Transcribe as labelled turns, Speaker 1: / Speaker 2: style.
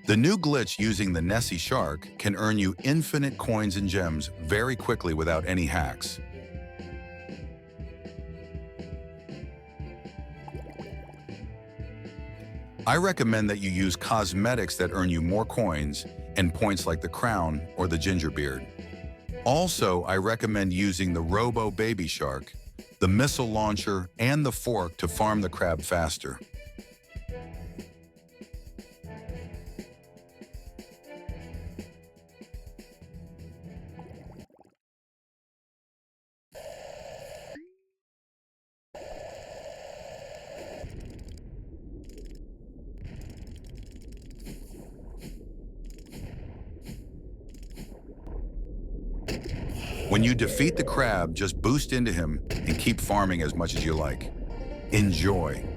Speaker 1: The new glitch using the Nessie Shark can earn you infinite coins and gems very quickly without any hacks. I recommend that you use cosmetics that earn you more coins and points like the crown or the ginger beard. Also, I recommend using the Robo Baby Shark, the missile launcher, and the fork to farm the crab faster. When you defeat the crab, just boost into him and keep farming as much as you like. Enjoy!